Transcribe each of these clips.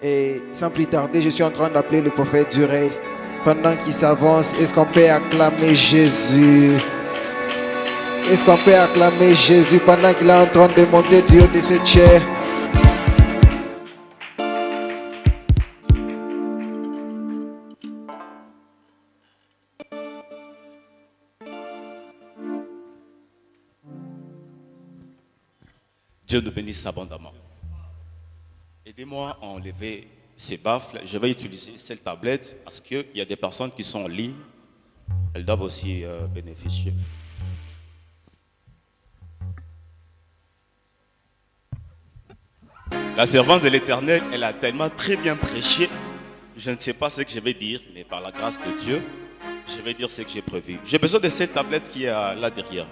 Et sans plus tarder, je suis en train d'appeler le prophète Durel. Pendant qu'il s'avance, est-ce qu'on peut acclamer Jésus? Est-ce qu'on peut acclamer Jésus pendant qu'il est en train de monter du haut de cette chair? Dieu nous bénisse abondamment. Aidez-moi à enlever ces baffles. Je vais utiliser cette tablette parce qu'il y a des personnes qui sont en ligne. Elles doivent aussi bénéficier. La servante de l'Éternel, elle a tellement très bien prêché. Je ne sais pas ce que je vais dire, mais par la grâce de Dieu, je vais dire ce que j'ai prévu. J'ai besoin de cette tablette qui est là derrière.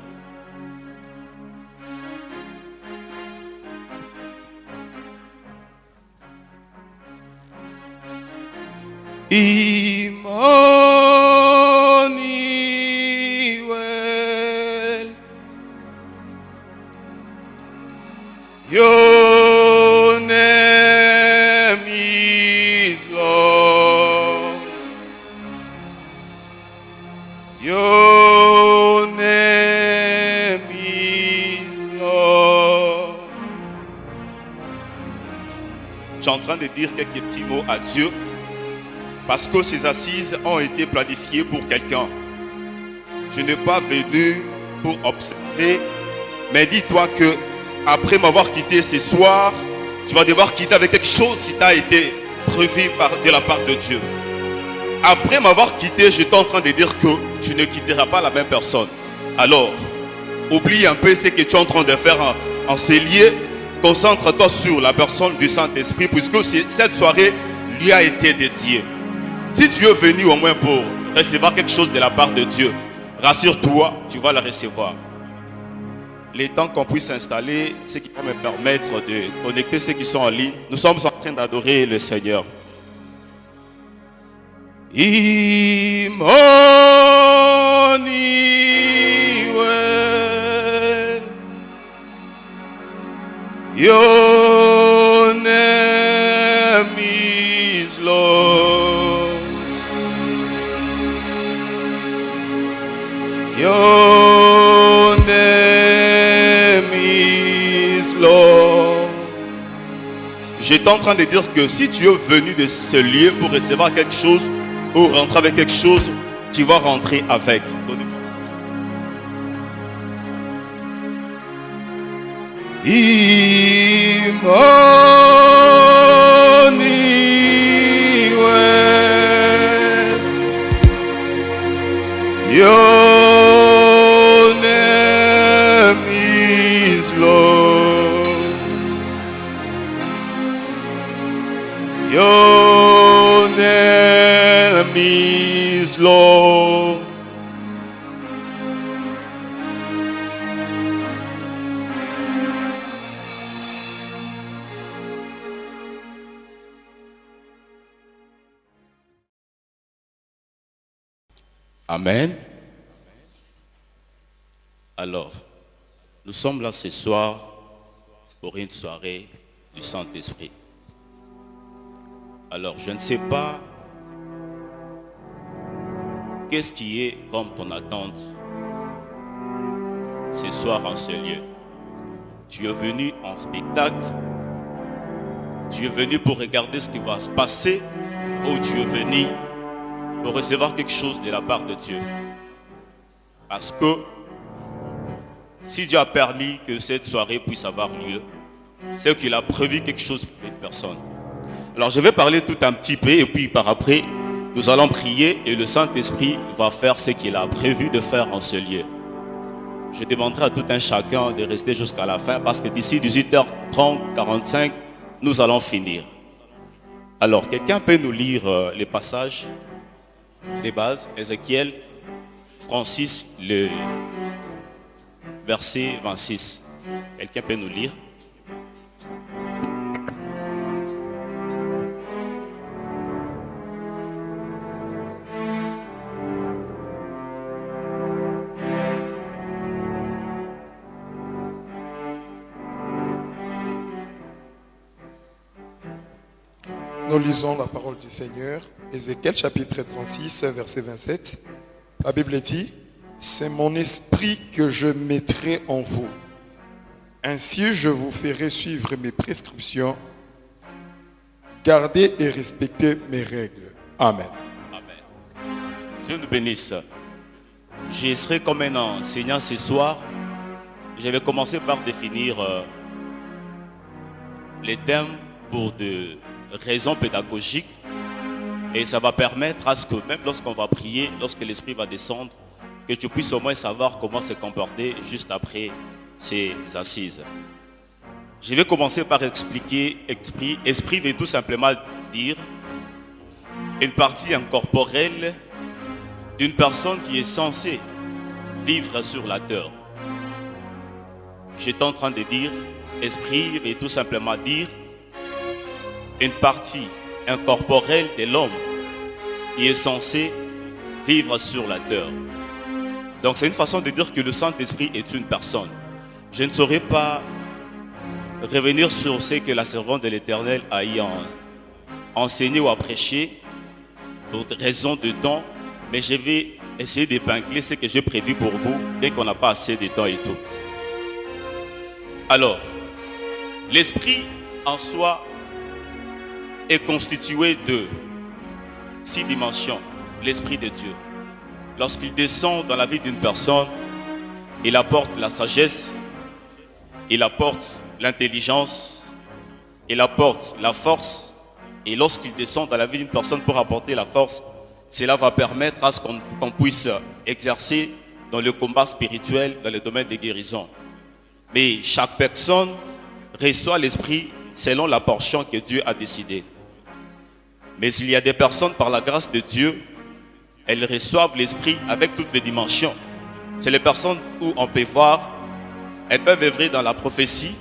Emmanuel, your name is Lord. Your name is Lord. Je suis en train de dire quelques petits mots à Dieu. Parce que ces assises ont été planifiées pour quelqu'un. Tu n'es pas venu pour observer, mais dis-toi que après m'avoir quitté ce soir, tu vas devoir quitter avec quelque chose qui t'a été prévu de la part de Dieu. Après m'avoir quitté, je suis en train de dire que tu ne quitteras pas la même personne. Alors, oublie un peu ce que tu es en train de faire en ces lieux. Concentre-toi sur la personne du Saint-Esprit, puisque cette soirée lui a été dédiée. Si tu es venu au moins pour recevoir quelque chose de la part de Dieu, rassure-toi, tu vas le recevoir. Les temps qu'on puisse s'installer, ce qui va me permettre de connecter ceux qui sont en ligne, nous sommes en train d'adorer le Seigneur. Emmanuel, your name is Lord. Your name is Lord. J'étais en train de dire que si tu es venu de ce lieu pour recevoir quelque chose ou rentrer avec quelque chose, tu vas rentrer avec. Emmanuel, your name is Lord. Your name is Lord. Amen. Alors, nous sommes là ce soir pour une soirée du Saint-Esprit. Alors, je ne sais pas qu'est-ce qui est comme ton attente ce soir en ce lieu. Tu es venu en spectacle, tu es venu pour regarder ce qui va se passer, ou tu es venu pour recevoir quelque chose de la part de Dieu. Parce que si Dieu a permis que cette soirée puisse avoir lieu, c'est qu'il a prévu quelque chose pour une personne. Alors je vais parler tout un petit peu et puis par après, nous allons prier et le Saint-Esprit va faire ce qu'il a prévu de faire en ce lieu. Je demanderai à tout un chacun de rester jusqu'à la fin parce que d'ici 18h30, 45, nous allons finir. Alors, quelqu'un peut nous lire les passages des bases, Ézéchiel 36, le verset 26. Quelqu'un peut nous lire? Nous lisons la parole du Seigneur, Ézéchiel chapitre 36, verset 27. La Bible dit, c'est mon esprit que je mettrai en vous. Ainsi je vous ferai suivre mes prescriptions, garder et respecter mes règles. Amen. Amen. Dieu nous bénisse. Je serai comme un enseignant ce soir. Je vais commencer par définir les thèmes pour des raisons pédagogiques. Et ça va permettre à ce que même lorsqu'on va prier, lorsque l'Esprit va descendre, que tu puisses au moins savoir comment se comporter juste après ces assises. Je vais commencer par expliquer esprit. Esprit veut tout simplement dire une partie incorporelle d'une personne qui est censée vivre sur la terre. J'étais en train de dire, esprit veut tout simplement dire une partie incorporelle de l'homme qui est censé vivre sur la terre. Donc c'est une façon de dire que le Saint-Esprit est une personne. Je ne saurais pas revenir sur ce que la servante de l'Éternel a enseigné ou a prêché pour des raisons de temps, mais je vais essayer d'épingler ce que j'ai prévu pour vous, bien qu'on n'a pas assez de temps et tout. Alors, l'esprit en soi est constitué de 6 dimensions. L'esprit de Dieu. Lorsqu'il descend dans la vie d'une personne, il apporte la sagesse, il apporte l'intelligence, il apporte la force. Et lorsqu'il descend dans la vie d'une personne pour apporter la force, cela va permettre à ce qu'on puisse exercer dans le combat spirituel, dans le domaine des guérisons. Mais chaque personne reçoit l'esprit selon la portion que Dieu a décidée. Mais il y a des personnes, par la grâce de Dieu, elles reçoivent l'esprit avec toutes les dimensions. C'est les personnes où on peut voir, elles peuvent œuvrer dans la prophétie,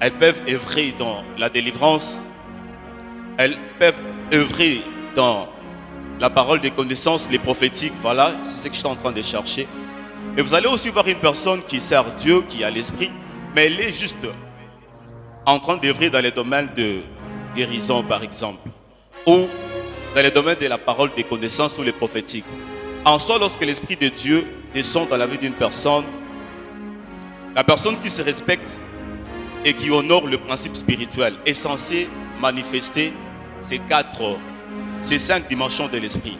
elles peuvent œuvrer dans la délivrance, elles peuvent œuvrer dans la parole des connaissances, les prophétiques. Voilà, c'est ce que je suis en train de chercher. Et vous allez aussi voir une personne qui sert Dieu, qui a l'esprit, mais elle est juste en train d'œuvrer dans les domaines de guérison, par exemple, ou dans les domaines de la parole des connaissances ou les prophétiques. En soi, lorsque l'Esprit de Dieu descend dans la vie d'une personne, la personne qui se respecte et qui honore le principe spirituel est censée manifester ces 5 dimensions de l'esprit.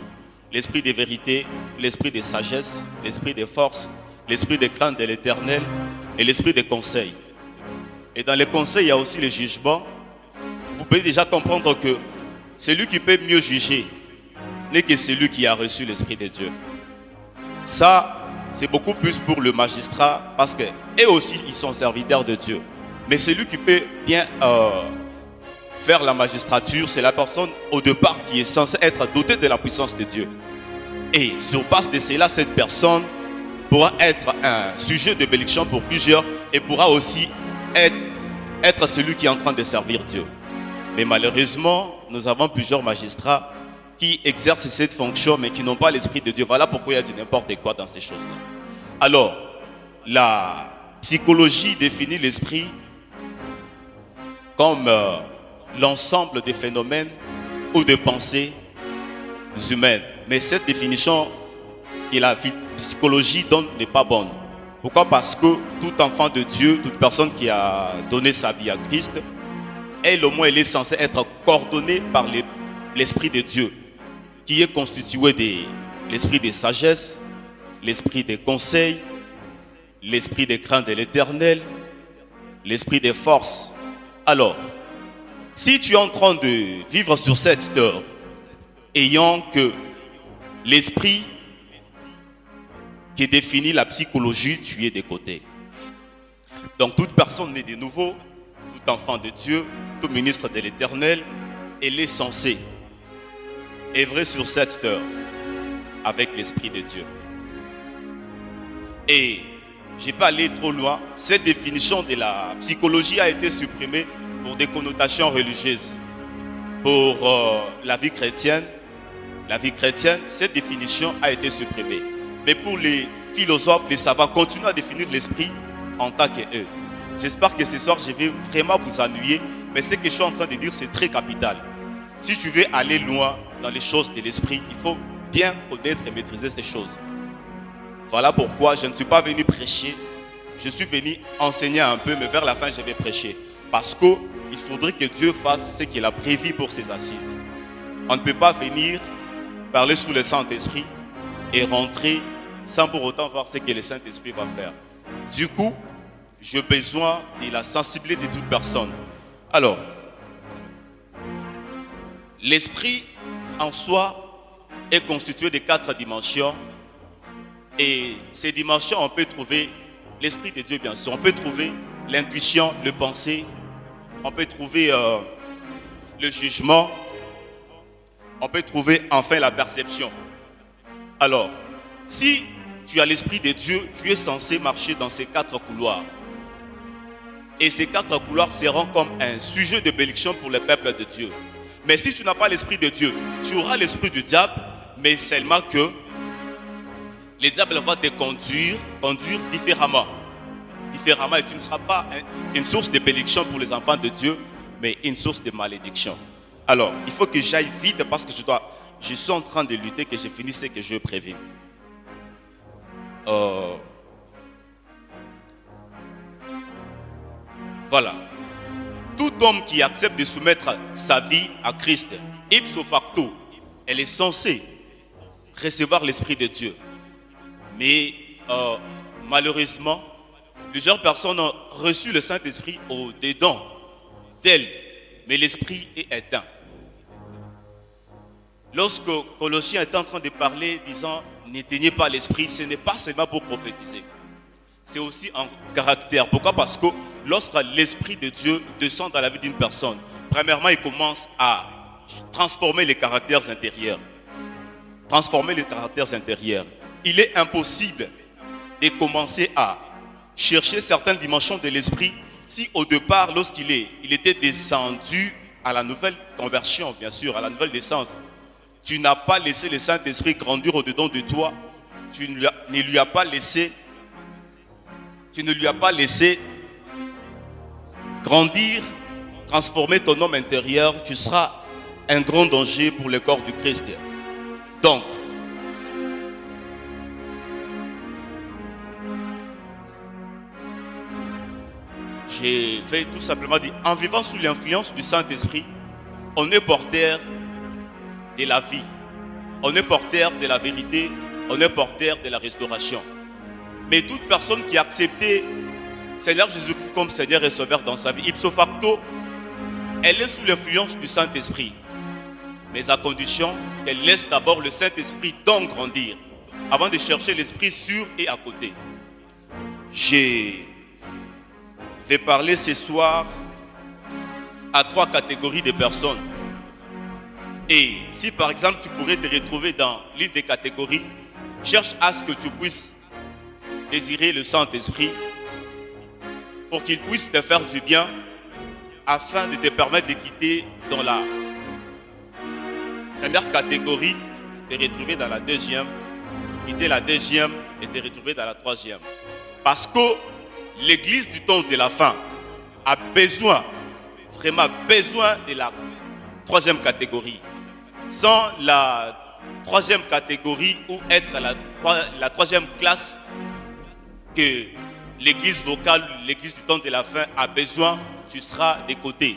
L'esprit de vérité, l'esprit de sagesse, l'esprit de force, l'esprit de crainte de l'Éternel et l'esprit de conseil. Et dans les conseils, il y a aussi le jugement. Vous pouvez déjà comprendre que celui qui peut mieux juger n'est que celui qui a reçu l'Esprit de Dieu. Ça, c'est beaucoup plus pour le magistrat parce qu'eux aussi, ils sont serviteurs de Dieu. Mais celui qui peut bien faire la magistrature, c'est la personne au départ qui est censée être dotée de la puissance de Dieu. Et sur base de cela, cette personne pourra être un sujet de bénédiction pour plusieurs et pourra aussi être celui qui est en train de servir Dieu. Mais malheureusement, nous avons plusieurs magistrats qui exercent cette fonction mais qui n'ont pas l'Esprit de Dieu. Voilà pourquoi il y a du n'importe quoi dans ces choses-là. Alors, la psychologie définit l'esprit comme l'ensemble des phénomènes ou des pensées humaines. Mais cette définition que la psychologie donne n'est pas bonne. Pourquoi? Parce que tout enfant de Dieu, toute personne qui a donné sa vie à Christ, elle au moins elle est censée être coordonnée par l'Esprit de Dieu, qui est constitué de l'esprit de sagesse, l'esprit de conseil, l'esprit de crainte de l'Éternel, l'esprit de force. Alors, si tu es en train de vivre sur cette terre, ayant que l'esprit qui définit la psychologie, tu es de côté. Donc toute personne née de nouveau, tout enfant de Dieu, tout ministre de l'Éternel, elle est censée œuvrer sur cette terre avec l'Esprit de Dieu. Et je n'ai pas allé trop loin. Cette définition de la psychologie a été supprimée pour des connotations religieuses. Pour la vie chrétienne, cette définition a été supprimée. Mais pour les philosophes, les savants continuent à définir l'esprit en tant qu'eux. J'espère que ce soir, je vais vraiment vous ennuyer, Mais ce que je suis en train de dire, c'est très capital. Si tu veux aller loin dans les choses de l'esprit, il faut bien connaître et maîtriser ces choses. Voilà pourquoi je ne suis pas venu prêcher. Je suis venu enseigner un peu, mais vers la fin, je vais prêcher. Parce qu'il faudrait que Dieu fasse ce qu'il a prévu pour ses assises. On ne peut pas venir parler sous le Saint-Esprit et rentrer sans pour autant voir ce que le Saint-Esprit va faire. Du coup, j'ai besoin de la sensibilité de toute personne. Alors, l'esprit en soi est constitué de 4 dimensions. Et ces dimensions, on peut trouver l'esprit de Dieu, bien sûr. On peut trouver l'intuition, le penser. On peut trouver le jugement. On peut trouver enfin la perception. Alors, si tu as l'esprit de Dieu, tu es censé marcher dans ces 4 couloirs. Et ces 4 couloirs seront comme un sujet de bénédiction pour le peuple de Dieu. Mais si tu n'as pas l'esprit de Dieu, tu auras l'esprit du diable, mais seulement que le diable va te conduire différemment. Différemment, et tu ne seras pas une source de bénédiction pour les enfants de Dieu, mais une source de malédiction. Alors, il faut que j'aille vite parce que je suis en train de lutter, que je finisse ce que je préviens. Voilà. Tout homme qui accepte de soumettre sa vie à Christ, ipso facto, elle est censée recevoir l'Esprit de Dieu. Mais malheureusement, plusieurs personnes ont reçu le Saint-Esprit au-dedans d'elles, mais l'Esprit est éteint. Lorsque Colossiens est en train de parler, disant « N'éteignez pas l'Esprit », ce n'est pas seulement pour prophétiser. C'est aussi en caractère. Pourquoi? Parce que lorsque l'Esprit de Dieu descend dans la vie d'une personne, premièrement, il commence à transformer les caractères intérieurs. Transformer les caractères intérieurs. Il est impossible de commencer à chercher certaines dimensions de l'Esprit si au départ, lorsqu'il était descendu à la nouvelle conversion, bien sûr, à la nouvelle naissance, tu n'as pas laissé le Saint-Esprit grandir au-dedans de toi. Tu ne lui as pas laissé grandir, transformer ton homme intérieur. Tu seras un grand danger pour le corps du Christ. Donc, je vais tout simplement dire, en vivant sous l'influence du Saint-Esprit, on est porteur de la vie, on est porteur de la vérité, on est porteur de la restauration. Mais toute personne qui a accepté Seigneur Jésus-Christ comme Seigneur et Sauveur dans sa vie, ipso facto, elle est sous l'influence du Saint-Esprit. Mais à condition qu'elle laisse d'abord le Saint-Esprit donc grandir, avant de chercher l'Esprit sur et à côté. Je vais parler ce soir à 3 catégories de personnes. Et si par exemple tu pourrais te retrouver dans l'une des catégories, cherche à ce que tu puisses désirer le Saint-Esprit pour qu'il puisse te faire du bien afin de te permettre de quitter dans la première catégorie, te retrouver dans la deuxième, quitter la deuxième et te retrouver dans la troisième. Parce que l'église du temps de la fin a besoin, vraiment besoin de la troisième catégorie. Sans la troisième catégorie ou être la troisième classe que l'église locale, l'église du temps de la fin a besoin, tu seras de côté.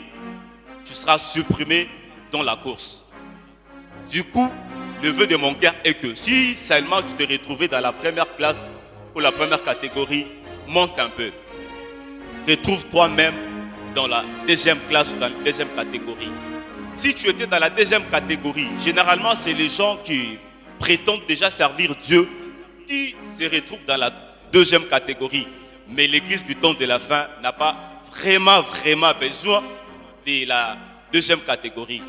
Tu seras supprimé dans la course. Du coup, le vœu de mon cœur est que si seulement tu te retrouvais dans la première classe ou la première catégorie, monte un peu. Retrouve toi-même dans la deuxième classe ou dans la deuxième catégorie. Si tu étais dans la deuxième catégorie, généralement c'est les gens qui prétendent déjà servir Dieu qui se retrouvent dans la deuxième catégorie. Mais l'église du temps de la fin n'a pas vraiment besoin de la deuxième catégorie.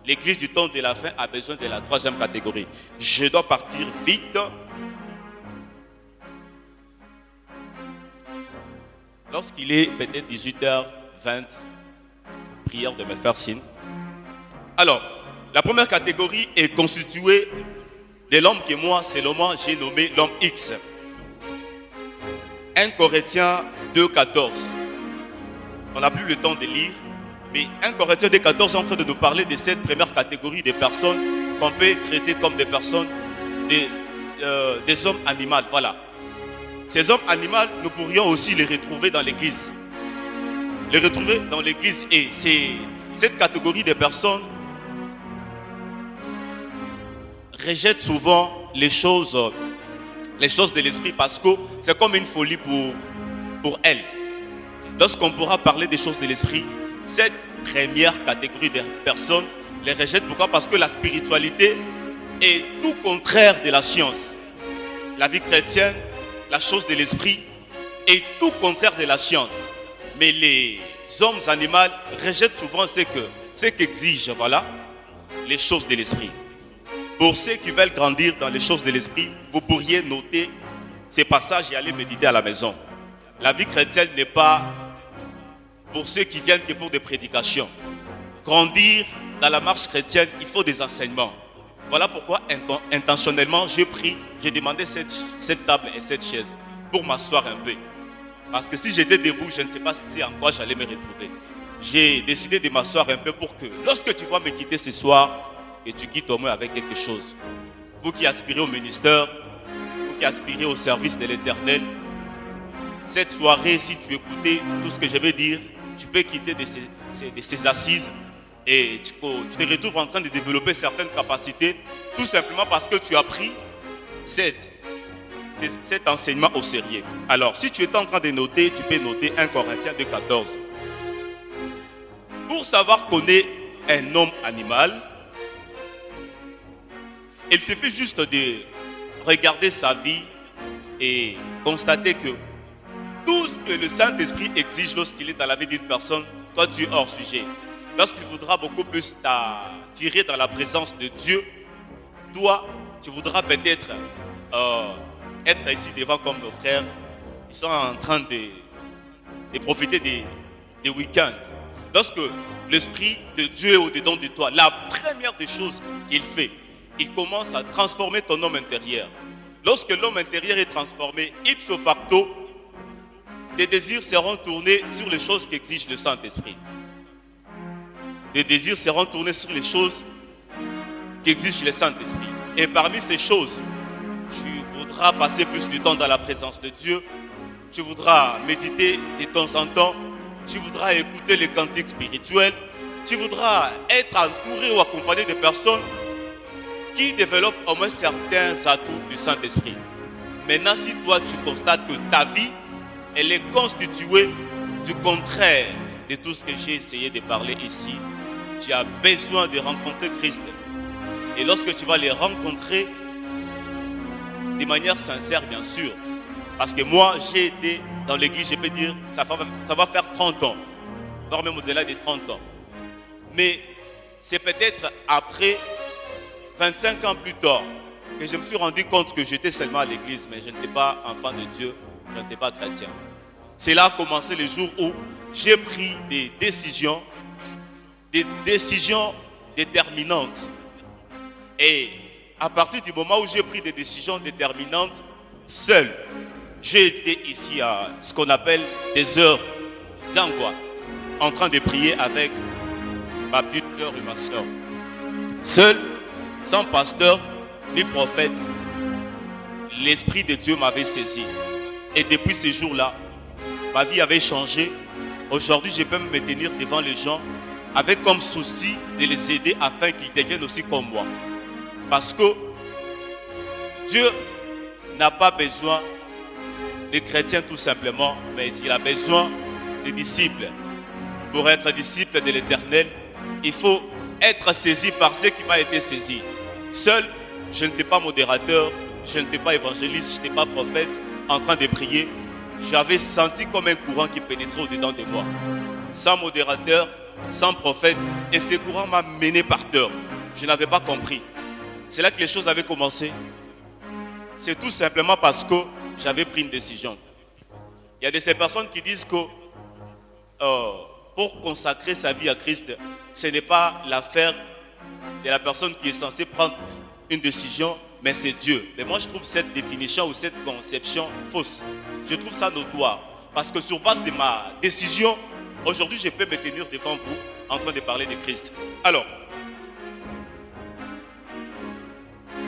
L'église du temps de la fin a besoin de la troisième catégorie. Je dois partir vite. Lorsqu'il est peut-être 18h20, prière de me faire signe. Alors, la première catégorie est constituée de l'homme que moi, Salomon, j'ai nommé l'homme X. 1 Corinthiens 2,14. on n'a plus le temps de lire. Mais 1 Corinthiens 14 est en train de nous parler de cette première catégorie des personnes qu'on peut traiter comme des personnes, des hommes animaux. Voilà. Ces hommes animaux, nous pourrions aussi les retrouver dans l'église. Les retrouver dans l'église. Et c'est cette catégorie de personnes rejette souvent les choses de l'esprit parce que c'est comme une folie pour elles. Lorsqu'on pourra parler des choses de l'esprit, cette première catégorie de personnes les rejette. Pourquoi? Parce que la spiritualité est tout contraire de la science. La vie chrétienne, la chose de l'esprit est tout contraire de la science. Mais les hommes animaux rejettent souvent ce qu'exigent, voilà, les choses de l'esprit. Pour ceux qui veulent grandir dans les choses de l'esprit, vous pourriez noter ces passages et aller méditer à la maison. La vie chrétienne n'est pas pour ceux qui viennent que pour des prédications. Grandir dans la marche chrétienne, il faut des enseignements. Voilà pourquoi intentionnellement j'ai demandé cette table et cette chaise pour m'asseoir un peu. Parce que si j'étais debout, je ne sais pas si en quoi j'allais me retrouver. J'ai décidé de m'asseoir un peu pour que lorsque tu vas me quitter ce soir, que tu quittes au moins avec quelque chose. Vous qui aspirez au ministère, vous qui aspirez au service de l'Éternel, cette soirée, si tu écoutais tout ce que je vais dire, tu peux quitter de ces assises et tu te retrouves en train de développer certaines capacités tout simplement parce que tu as pris cet enseignement au sérieux. Alors, si tu es en train de noter, tu peux noter 1 Corinthiens 2,14. Pour savoir qu'on est un homme animal, il suffit juste de regarder sa vie et constater que tout ce que le Saint-Esprit exige lorsqu'il est dans la vie d'une personne, toi tu es hors sujet. Lorsqu'il voudra beaucoup plus t'attirer dans la présence de Dieu, toi tu voudras peut-être être ici devant comme nos frères. Ils sont en train de profiter des week-ends. Lorsque l'Esprit de Dieu est au-dedans de toi, la première des choses qu'il fait, il commence à transformer ton homme intérieur. Lorsque l'homme intérieur est transformé, ipso facto, tes désirs seront tournés sur les choses qu'exige le Saint-Esprit. Tes désirs seront tournés sur les choses qu'exige le Saint-Esprit. Et parmi ces choses, tu voudras passer plus de temps dans la présence de Dieu. Tu voudras méditer de temps en temps. Tu voudras écouter les cantiques spirituels. Tu voudras être entouré ou accompagné de personnes qui développent au moins certains atouts du Saint-Esprit. Maintenant, si toi tu constates que ta vie, elle est constituée du contraire de tout ce que j'ai essayé de parler ici, tu as besoin de rencontrer Christ. Et lorsque tu vas les rencontrer, de manière sincère bien sûr, parce que moi j'ai été dans l'église, je peux dire, ça va faire 30 ans, voire même au-delà de 30 ans. Mais c'est peut-être après 25 ans plus tard que je me suis rendu compte que j'étais seulement à l'église, mais je n'étais pas enfant de Dieu, je n'étais pas chrétien. C'est là a commencé le jour où j'ai pris des décisions déterminantes. Et à partir du moment où j'ai pris des décisions déterminantes, seul, j'ai été ici à ce qu'on appelle des heures d'angoisse, en train de prier avec ma petite sœur et ma soeur. Seul, sans pasteur ni prophète, l'Esprit de Dieu m'avait saisi. Et depuis ce jour-là, ma vie avait changé. Aujourd'hui, je peux me tenir devant les gens avec comme souci de les aider afin qu'ils deviennent aussi comme moi. Parce que Dieu n'a pas besoin de chrétiens tout simplement, mais il a besoin de disciples. Pour être disciple de l'Éternel, il faut être saisi par ce qui m'a été saisi. Seul, je n'étais pas modérateur, je n'étais pas évangéliste, je n'étais pas prophète en train de prier. J'avais senti comme un courant qui pénétrait au-dedans de moi. Sans modérateur, sans prophète, et ce courant m'a mené par terre. Je n'avais pas compris. C'est là que les choses avaient commencé. C'est tout simplement parce que j'avais pris une décision. Il y a de ces personnes qui disent que pour consacrer sa vie à Christ, ce n'est pas l'affaire de la personne qui est censée prendre une décision, mais c'est Dieu. Mais moi, je trouve cette définition ou cette conception fausse. Je trouve ça notoire. Parce que sur base de ma décision, Aujourd'hui, je peux me tenir devant vous en train de parler de Christ. Alors,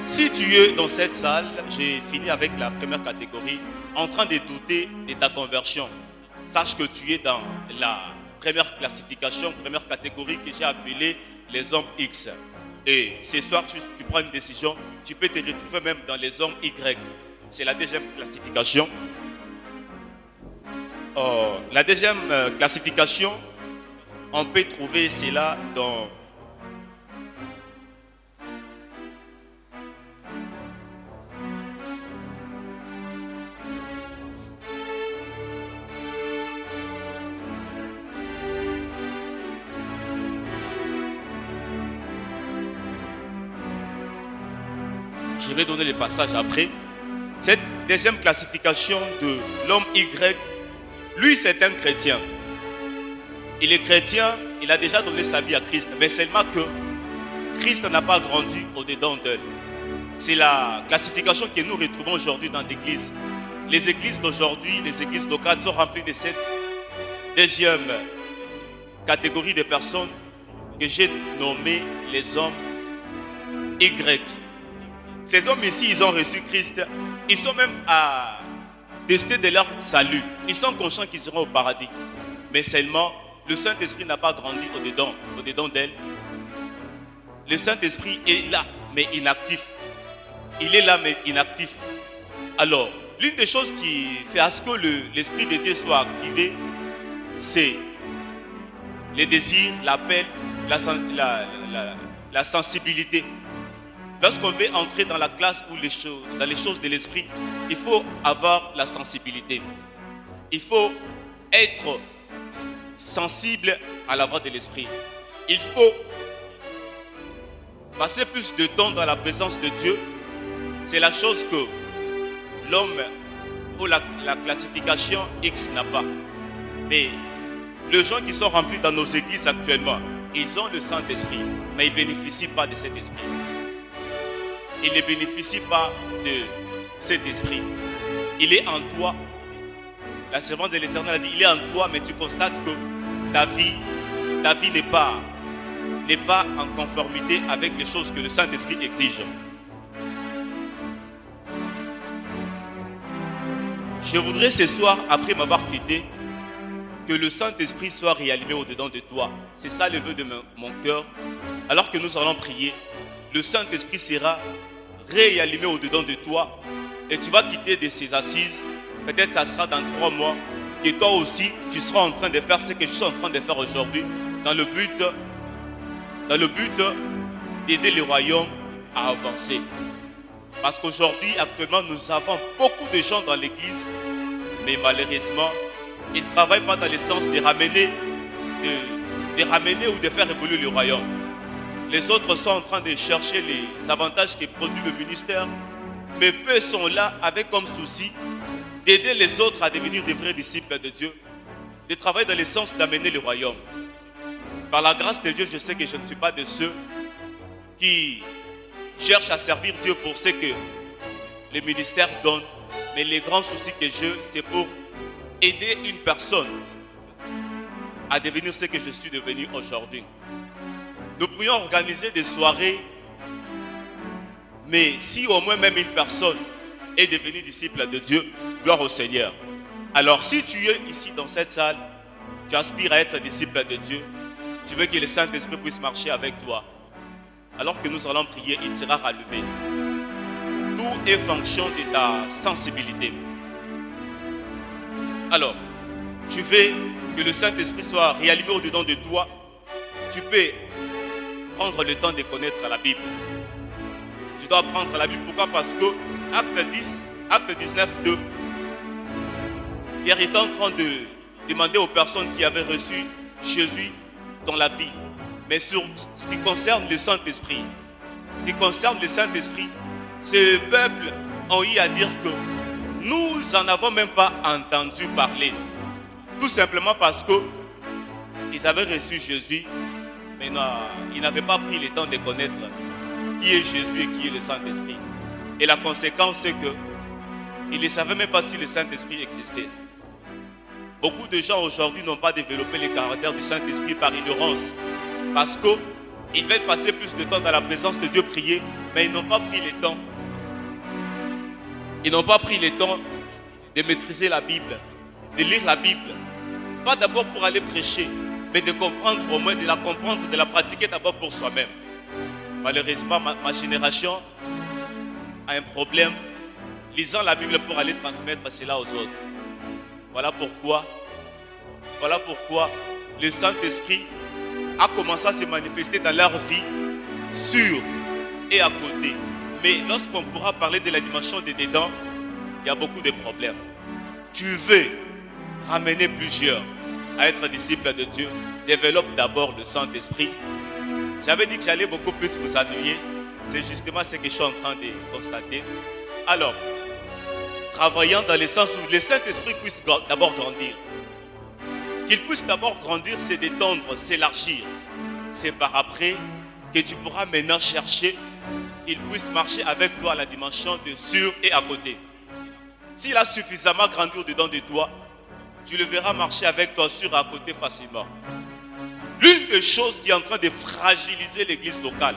si tu es dans cette salle, j'ai fini avec la première catégorie, en train de douter de ta conversion, sache que tu es dans la première classification, première catégorie que j'ai appelée les hommes X. Et ce soir, tu prends une décision, tu peux te retrouver même dans les hommes Y. C'est la deuxième classification. La deuxième classification, on peut trouver cela dans je vais donner les passages après. Cette deuxième classification de l'homme Y, lui c'est un chrétien. Il est chrétien, il a déjà donné sa vie à Christ, mais seulement que Christ n'a pas grandi au-dedans d'eux. C'est la classification que nous retrouvons aujourd'hui dans l'église. Les églises d'aujourd'hui, les églises locales sont remplies de cette deuxième catégorie de personnes que j'ai nommées les hommes Y. Ces hommes ici, ils ont reçu Christ. Ils sont même à tester de leur salut. Ils sont conscients qu'ils seront au paradis. Mais seulement, le Saint-Esprit n'a pas grandi au-dedans d'elle. Le Saint-Esprit est là, mais inactif. Il est là, mais inactif. Alors, l'une des choses qui fait à ce que l'Esprit de Dieu soit activé, c'est les désirs, l'appel, la sensibilité. Lorsqu'on veut entrer dans la classe ou dans les choses de l'esprit, il faut avoir la sensibilité. Il faut être sensible à la voix de l'esprit. Il faut passer plus de temps dans la présence de Dieu. C'est la chose que l'homme ou la classification X n'a pas. Mais les gens qui sont remplis dans nos églises actuellement, ils ont le Saint-Esprit, mais ils ne bénéficient pas de cet esprit. Il ne bénéficie pas de cet esprit. Il est en toi. La servante de l'Éternel a dit, il est en toi, mais tu constates que ta vie n'est pas en conformité avec les choses que le Saint-Esprit exige. Je voudrais ce soir, après m'avoir quitté, que le Saint-Esprit soit réallumé au-dedans de toi. C'est ça le vœu de mon cœur. Alors que nous allons prier, le Saint-Esprit sera réallumé au-dedans de toi et tu vas quitter de ces assises. Peut-être ça sera dans 3 mois que toi aussi tu seras en train de faire ce que je suis en train de faire aujourd'hui dans le but d'aider le royaume à avancer. Parce qu'aujourd'hui, actuellement, nous avons beaucoup de gens dans l'église, mais malheureusement, ils ne travaillent pas dans le sens de ramener ou de faire évoluer le royaume. Les autres sont en train de chercher les avantages que produit le ministère, mais peu sont là avec comme souci d'aider les autres à devenir des vrais disciples de Dieu, de travailler dans le sens d'amener le royaume. Par la grâce de Dieu, je sais que je ne suis pas de ceux qui cherchent à servir Dieu pour ce que le ministère donne, mais les grands soucis que j'ai, c'est pour aider une personne à devenir ce que je suis devenu aujourd'hui. Nous pourrions organiser des soirées, mais si au moins même une personne est devenue disciple de Dieu, gloire au Seigneur. Alors si tu es ici dans cette salle, tu aspires à être disciple de Dieu, tu veux que le Saint-Esprit puisse marcher avec toi, alors que nous allons prier, il sera rallumé. Tout est fonction de ta sensibilité. Alors, tu veux que le Saint-Esprit soit réallumé au-dedans de toi, tu peux prendre le temps de connaître la Bible. Tu dois apprendre la Bible. Pourquoi? Parce que acte 19, 2, Pierre est en train de demander aux personnes qui avaient reçu Jésus dans la vie. Mais sur ce qui concerne le Saint-Esprit, ce peuple ont eu à dire que nous n'en avons même pas entendu parler. Tout simplement parce que ils avaient reçu Jésus, mais ils n'avaient pas pris le temps de connaître qui est Jésus et qui est le Saint-Esprit. Et la conséquence, c'est qu'ils ne savaient même pas si le Saint-Esprit existait. Beaucoup de gens aujourd'hui n'ont pas développé les caractères du Saint-Esprit par ignorance. Parce qu'ils veulent passer plus de temps dans la présence de Dieu, prier, mais ils n'ont pas pris le temps. Ils n'ont pas pris le temps de maîtriser la Bible, de lire la Bible. Pas d'abord pour aller prêcher, mais de comprendre au moins, de la comprendre, de la pratiquer d'abord pour soi-même. Malheureusement, ma génération a un problème lisant la Bible pour aller transmettre cela aux autres. Voilà pourquoi le Saint-Esprit a commencé à se manifester dans leur vie, sur et à côté. Mais lorsqu'on pourra parler de la dimension de dedans, il y a beaucoup de problèmes. Tu veux ramener plusieurs à être disciples de Dieu, développe d'abord le Saint-Esprit. J'avais dit que j'allais beaucoup plus vous ennuyer. C'est justement ce que je suis en train de constater. Alors, travaillant dans le sens où le Saint-Esprit puisse d'abord grandir. Qu'il puisse d'abord grandir, c'est d'étendre, s'élargir. C'est par après que tu pourras maintenant chercher qu'il puisse marcher avec toi à la dimension de sur et à côté. S'il a suffisamment grandi au-dedans de toi, tu le verras marcher avec toi sur et à côté facilement. L'une des choses qui est en train de fragiliser l'église locale,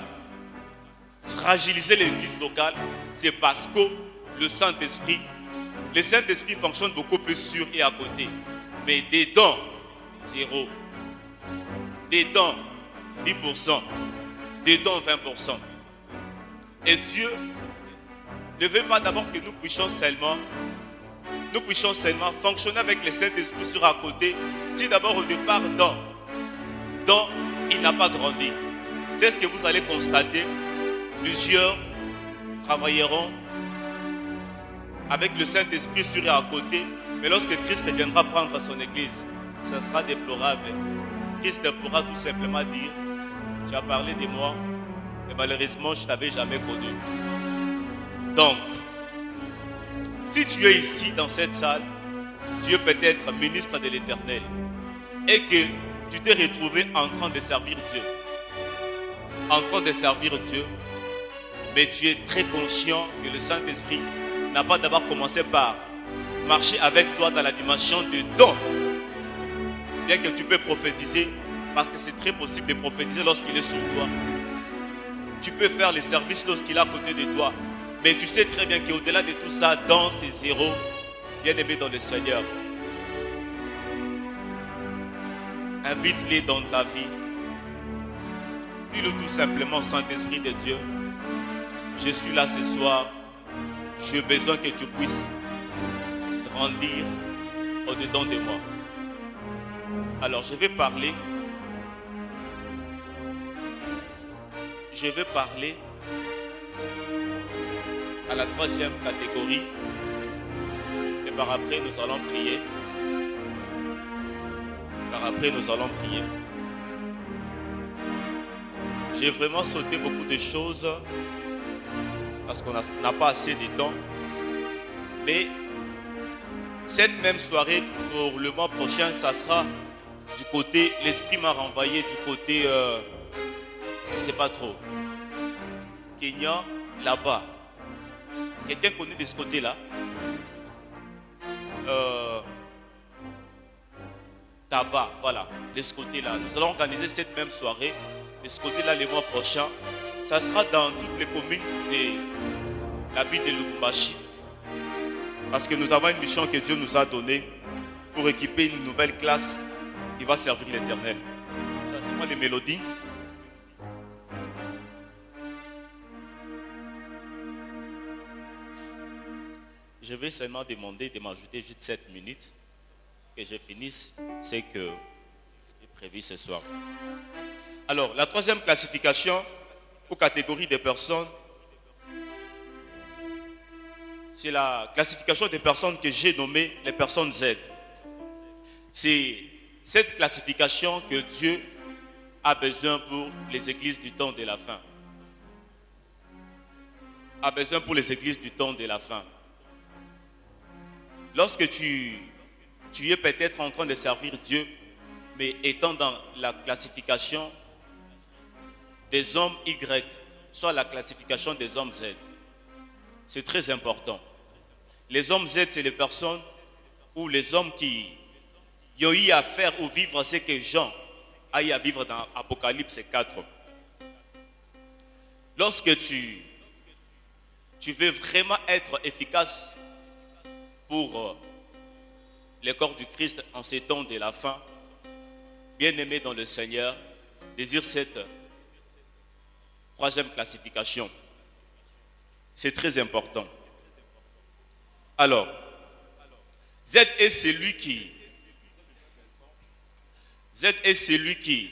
c'est parce que le Saint-Esprit fonctionne beaucoup plus sur et à côté. Mais dedans, 0. Dedans, 10%. Dedans, 20%. Et Dieu ne veut pas d'abord que nous puissions seulement fonctionner avec le Saint-Esprit sur à côté, si d'abord au départ, dans il n'a pas grandi. C'est ce que vous allez constater. Plusieurs travailleront avec le Saint-Esprit sur et à côté, mais lorsque Christ viendra prendre son église, ça sera déplorable. Christ pourra tout simplement dire: tu as parlé de moi, mais malheureusement, je ne t'avais jamais connu. Donc, si tu es ici dans cette salle, tu es peut-être ministre de l'Éternel et que tu t'es retrouvé en train de servir Dieu. Mais tu es très conscient que le Saint-Esprit n'a pas d'abord commencé par marcher avec toi dans la dimension de don. Bien que tu peux prophétiser, parce que c'est très possible de prophétiser lorsqu'il est sur toi. Tu peux faire les services lorsqu'il est à côté de toi. Mais tu sais très bien qu'au-delà de tout ça, dans ces zéros, bien aimé dans le Seigneur, invite-les dans ta vie. Dis-le tout simplement, Saint-Esprit de Dieu: je suis là ce soir. J'ai besoin que tu puisses grandir au-dedans de moi. Alors je vais parler à la troisième catégorie. Et par après nous allons prier. J'ai vraiment sauté beaucoup de choses parce qu'on n'a pas assez de temps. Mais cette même soirée, pour le mois prochain, ça sera du côté, l'Esprit m'a renvoyé du côté, je ne sais pas trop, Kenya, là-bas. Quelqu'un connaît de ce côté-là? Tabac, voilà, de ce côté-là. Nous allons organiser cette même soirée de ce côté-là le mois prochain. Ça sera dans toutes les communes de la ville de Lubumbashi. Parce que nous avons une mission que Dieu nous a donnée pour équiper une nouvelle classe qui va servir l'Éternel. Changez-moi les mélodies. Je vais seulement demander de m'ajouter juste 7 minutes que je finisse ce que j'ai prévu ce soir. Alors, la troisième classification aux catégories de personnes, c'est la classification des personnes que j'ai nommées les personnes Z. C'est cette classification que Dieu a besoin pour les églises du temps de la fin. A besoin pour les églises du temps de la fin. Lorsque tu es peut-être en train de servir Dieu, mais étant dans la classification des hommes Y, soit la classification des hommes Z. C'est très important. Les hommes Z, c'est les personnes ou les hommes qui ils ont eu à faire ou vivre ce que Jean a eu à vivre dans Apocalypse 4. Lorsque tu veux vraiment être efficace pour le corps du Christ en ces temps de la fin, bien-aimé dans le Seigneur, désire cette troisième classification. C'est très important. Alors, Z est celui qui,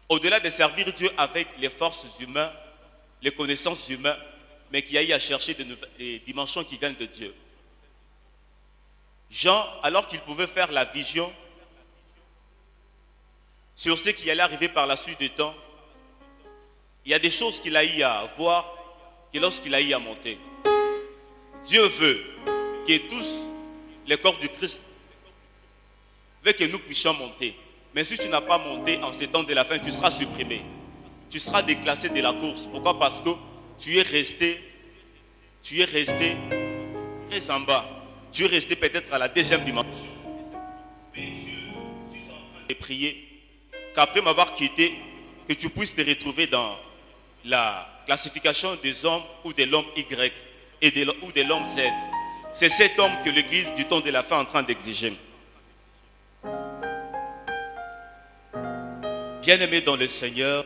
au-delà de servir Dieu avec les forces humaines, les connaissances humaines, mais qui a eu à chercher des dimensions qui viennent de Dieu. Jean, alors qu'il pouvait faire la vision sur ce qui allait arriver par la suite du temps, il y a des choses qu'il a eu à voir que lorsqu'il a eu à monter. Dieu veut que tous les corps du Christ veut que nous puissions monter. Mais si tu n'as pas monté en ces temps de la fin, tu seras supprimé. Tu seras déclassé de la course. Pourquoi? Parce que tu es resté très en bas. Tu es resté peut-être à la deuxième dimension. Mais je suis en train de prier qu'après m'avoir quitté, que tu puisses te retrouver dans la classification des hommes ou de l'homme Y ou de l'homme Z. C'est cet homme que l'Église du temps de la fin est en train d'exiger. Bien-aimé dans le Seigneur,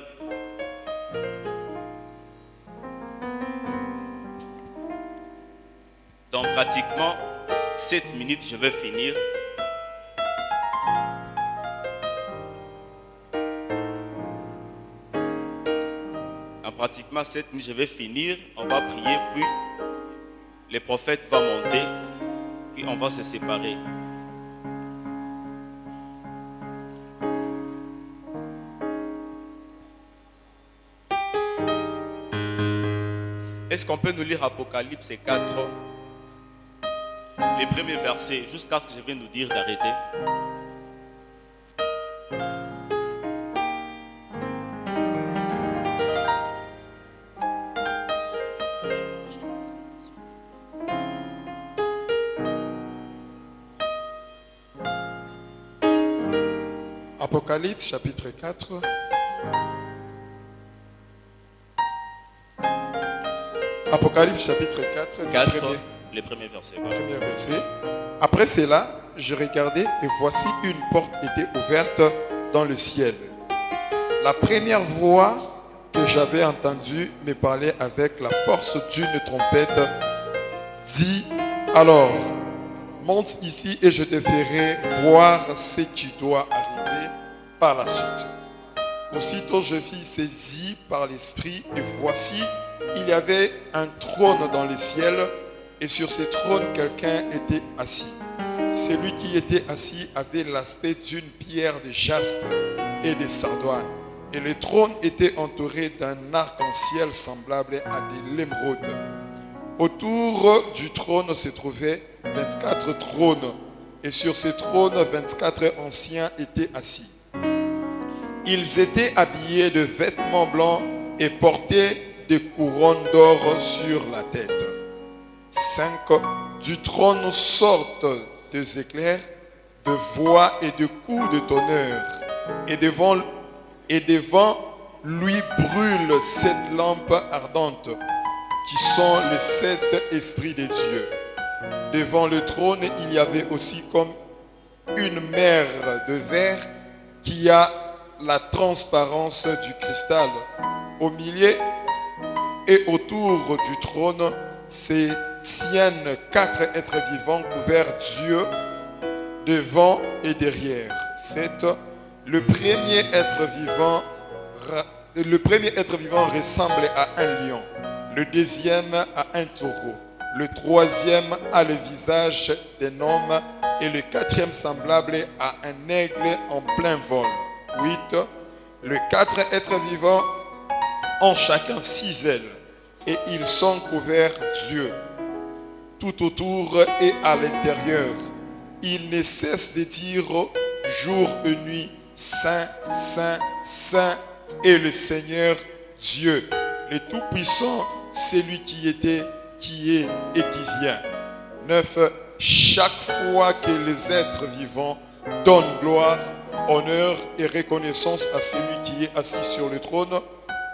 dans pratiquement 7 minutes, je vais finir. En pratiquement 7 minutes, je vais finir. On va prier, puis le prophète va monter, puis on va se séparer. Est-ce qu'on peut nous lire Apocalypse 4, les premiers versets, jusqu'à ce que je vienne nous dire d'arrêter? Apocalypse chapitre 4. Apocalypse chapitre 4, les premiers versets. Premier verset. Après cela, je regardais et voici une porte était ouverte dans le ciel. La première voix que j'avais entendue me parlait avec la force d'une trompette, dit: alors, monte ici et je te ferai voir ce qui doit arriver par la suite. Aussitôt je fus saisi par l'Esprit et voici, il y avait un trône dans le ciel et sur ce trône quelqu'un était assis. Celui qui était assis avait l'aspect d'une pierre de jaspe et de sardoine. Et le trône était entouré d'un arc-en-ciel semblable à de l'émeraude. Autour du trône se trouvaient 24 trônes et sur ces trônes 24 anciens étaient assis. Ils étaient habillés de vêtements blancs et portaient des couronnes d'or sur la tête. 5 du trône sortent des éclairs, de voix et de coups de tonnerre. Et devant lui brûlent 7 lampes ardentes, qui sont les 7 esprits de Dieu. Devant le trône, il y avait aussi comme une mer de verre qui a la transparence du cristal. Au milieu et autour du trône se tiennent 4 êtres vivants couverts d'yeux devant et derrière. 7. Le premier être vivant ressemble à un lion, le deuxième à un taureau, le troisième a le visage d'un homme et le quatrième semblable à un aigle en plein vol. 8. Les 4 êtres vivants ont chacun 6 ailes et ils sont couverts d'yeux tout autour et à l'intérieur. Ils ne cessent de dire jour et nuit: Saint, Saint, Saint est le Seigneur Dieu, le Tout-Puissant, celui qui était, qui est et qui vient. 9. Chaque fois que les êtres vivants donne gloire, honneur et reconnaissance à celui qui est assis sur le trône,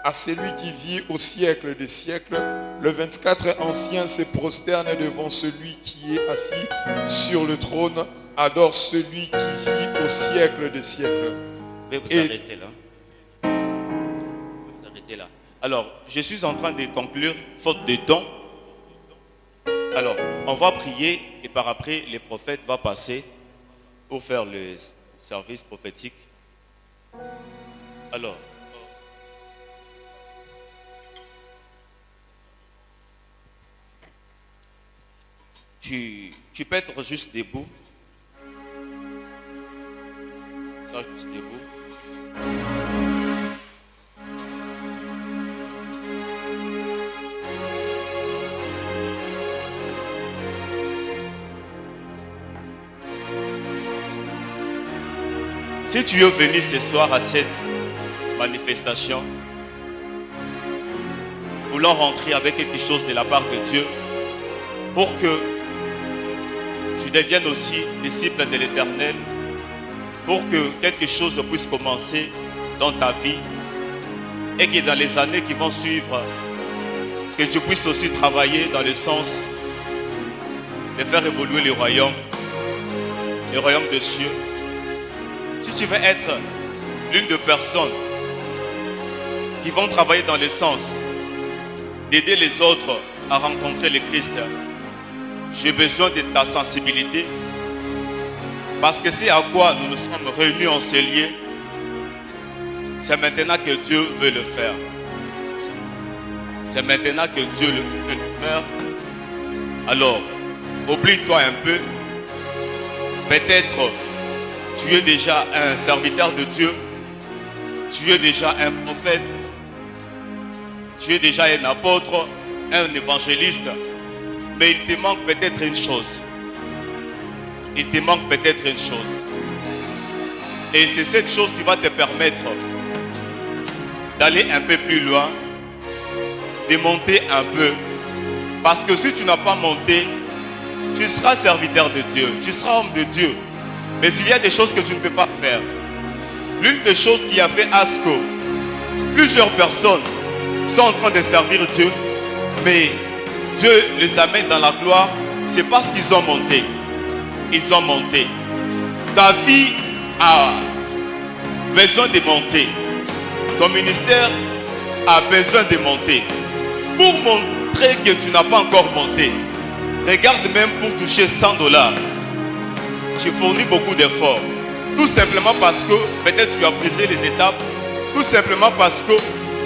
à celui qui vit au siècle des siècles. Le 24 ancien se prosterne devant celui qui est assis sur le trône, adore celui qui vit au siècle des siècles. Je vais vous arrêter là. Je vais vous arrêter là. Alors, je suis en train de conclure, faute de temps. Alors, on va prier et par après, les prophètes vont passer pour faire le service prophétique. Alors, tu peux être juste debout. Ça, juste debout. Si tu es venu ce soir à cette manifestation, voulant rentrer avec quelque chose de la part de Dieu, pour que tu deviennes aussi disciple de l'Éternel, pour que quelque chose puisse commencer dans ta vie et que dans les années qui vont suivre, que tu puisses aussi travailler dans le sens de faire évoluer le royaume des cieux. Si tu veux être l'une des personnes qui vont travailler dans le sens d'aider les autres à rencontrer le Christ, j'ai besoin de ta sensibilité, parce que c'est à quoi nous nous sommes réunis en ce lieu. C'est maintenant que Dieu veut le faire. C'est maintenant que Dieu veut le faire. Alors, oublie-toi un peu. Peut-être tu es déjà un serviteur de Dieu. Tu es déjà un prophète. Tu es déjà un apôtre, un évangéliste. Mais il te manque peut-être une chose. Il te manque peut-être une chose. Et c'est cette chose qui va te permettre d'aller un peu plus loin, de monter un peu. Parce que si tu n'as pas monté, tu seras serviteur de Dieu, tu seras homme de Dieu. Mais il y a des choses que tu ne peux pas faire. L'une des choses qui a fait à ce que plusieurs personnes sont en train de servir Dieu, mais Dieu les amène dans la gloire, c'est parce qu'ils ont monté. Ils ont monté. Ta vie a besoin de monter. Ton ministère a besoin de monter. Pour montrer que tu n'as pas encore monté, regarde, même pour toucher $100, tu fournis beaucoup d'efforts. Tout simplement parce que peut-être tu as brisé les étapes. Tout simplement parce que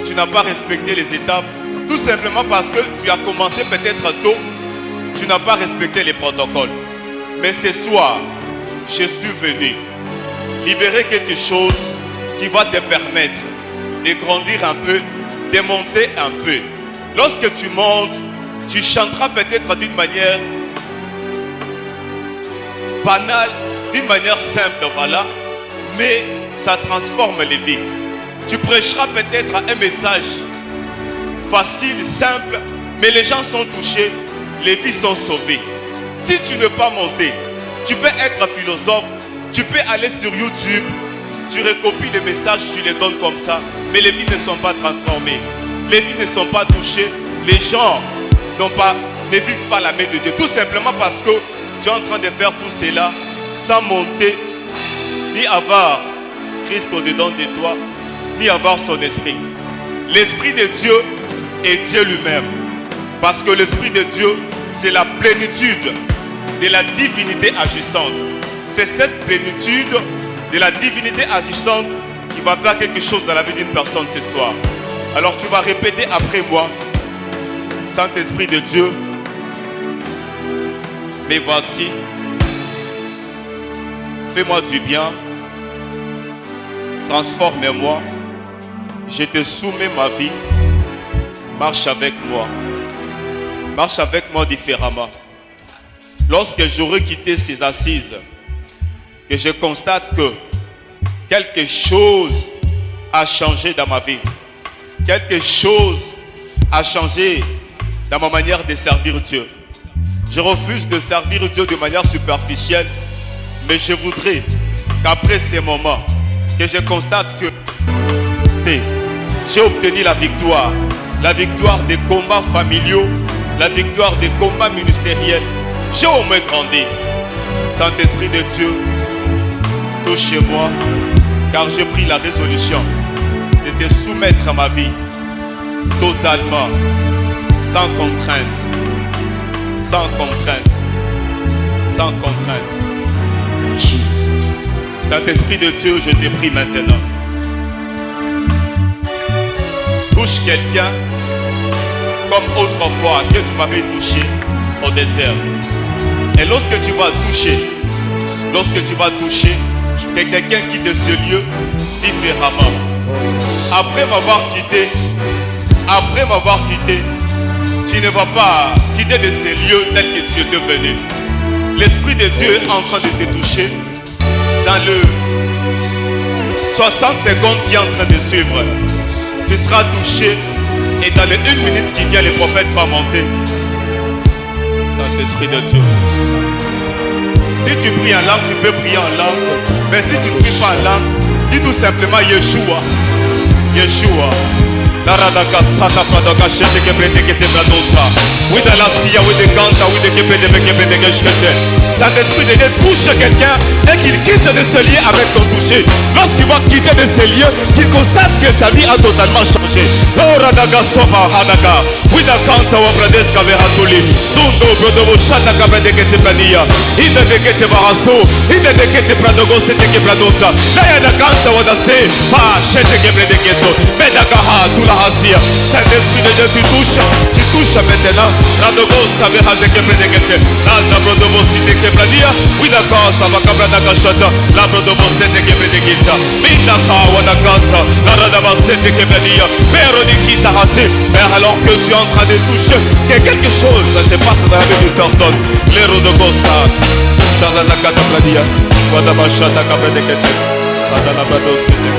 tu n'as pas respecté les étapes. Tout simplement parce que tu as commencé peut-être tôt. Tu n'as pas respecté les protocoles. Mais ce soir, je suis venu libérer quelque chose qui va te permettre de grandir un peu, de monter un peu. Lorsque tu montes, tu chanteras peut-être d'une manière banale, d'une manière simple, voilà, mais ça transforme les vies. Tu prêcheras peut-être un message facile, simple, mais les gens sont touchés, les vies sont sauvées. Si tu n'es pas monté, tu peux être philosophe, tu peux aller sur YouTube, tu recopies les messages, tu les donnes comme ça, mais les vies ne sont pas transformées, les vies ne sont pas touchées, les gens ne vivent pas la main de Dieu, tout simplement parce que tu es en train de faire tout cela sans monter, ni avoir Christ au-dedans de toi, ni avoir son esprit. L'esprit de Dieu est Dieu lui-même, parce que l'esprit de Dieu, c'est la plénitude de la divinité agissante. C'est cette plénitude de la divinité agissante qui va faire quelque chose dans la vie d'une personne ce soir. Alors tu vas répéter après moi: Saint-Esprit de Dieu, mais voici, fais-moi du bien, transforme-moi, je te soumets ma vie, marche avec moi différemment. Lorsque j'aurai quitté ces assises, que je constate que quelque chose a changé dans ma vie, quelque chose a changé dans ma manière de servir Dieu. Je refuse de servir Dieu de manière superficielle, mais je voudrais qu'après ces moments, que je constate que j'ai obtenu la victoire des combats familiaux, la victoire des combats ministériels. J'ai au moins grandi. Saint-Esprit de Dieu, touchez-moi, car j'ai pris la résolution de te soumettre à ma vie totalement, sans contrainte, sans contrainte, sans contrainte. Saint-Esprit de Dieu, je te prie maintenant. Touche quelqu'un comme autrefois que tu m'avais touché au désert. Et lorsque tu vas toucher, que quelqu'un quitte ce lieu différemment. Après m'avoir quitté, tu ne vas pas quitter de ces lieux tels que tu étais venu. L'Esprit de Dieu est en train de te toucher dans le 60 secondes qui est en train de suivre. Tu seras touché et dans les 1 minute qui vient, le prophète va monter. Saint-Esprit de Dieu. Si tu pries en langue, tu peux prier en langue. Mais si tu ne pries pas en langue, dis tout simplement Yeshua. Yeshua. La radaka sata pradaka shete ke brete ke te bradonta. Oui dans la sia, oui de ganta, oui de ke brete ke shkete. Saint-Esprit de Dieu touche quelqu'un et qu'il quitte de ce lieu avec ton toucher. Lorsqu'il va quitter de ce lieux, qu'il constate que sa vie a totalement changé. Oh radaka soba hadaka. Oui da ganta wa bradeska vehatuli. Sundo brodovo shata ka brete ke te bradia. Inde de ke te baraso, inde de ke te bradogo sete ke bradonta. La ya da ganta wa da se, pa shete ke brete ke to. Medaka ha la hasia. Saint-Esprit de Dieu, tu touches maintenant. Radogos Kavehaze Kebredekete, Nanda Brodovos Site Kebradia, Widaka Savakabra Kashata, Labrodovos Sete Kebredekita, Mindaka Wadakanta, Naradava Sete Kebradia, Pero Nikita Hase. Mais alors que tu es en train de toucher, que quelque chose se passe dans la vie d'une personne. Les Rodogosta, Shazazakata Bradia, Wadabashata Kabredekete, Radanabados Kete.